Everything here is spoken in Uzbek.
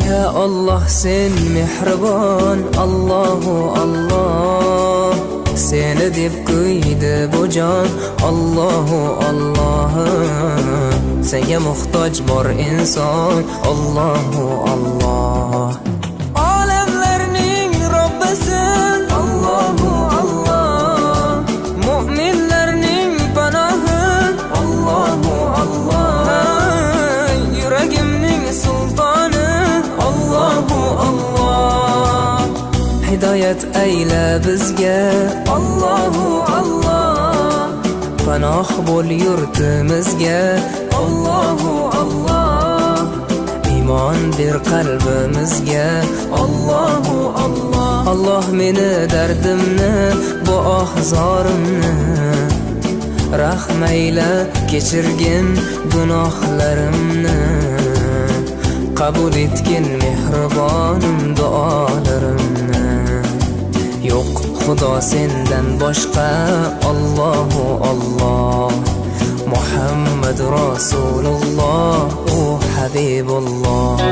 Ya Allah sen mehribon, Allahu Allah. Seni deb kuydi bu jon, Allahu Allah. Senga muhtoj bor inson, Allahu Allah. Olamlarning Robbisin, Allahu Allah. Mu'minlarning panohi, Allahu Allah. Yuragimning sultoni, Allahu Allah. Hidayat ayla bizga, Allahu Allah. Panoh bo'l yurtimizga, Allahu Allah. Iymon ber qalbimizga, Allahu Allah. Allah meni dardimni, bu ohzorimni rahmayla kechirgin gunohlarimni. Qabul etgin mehribonim duolarimni. Yo'q Xudo sendan boshqa, Allahu Allah. Muhammad Rasululloh, u Habibulloh.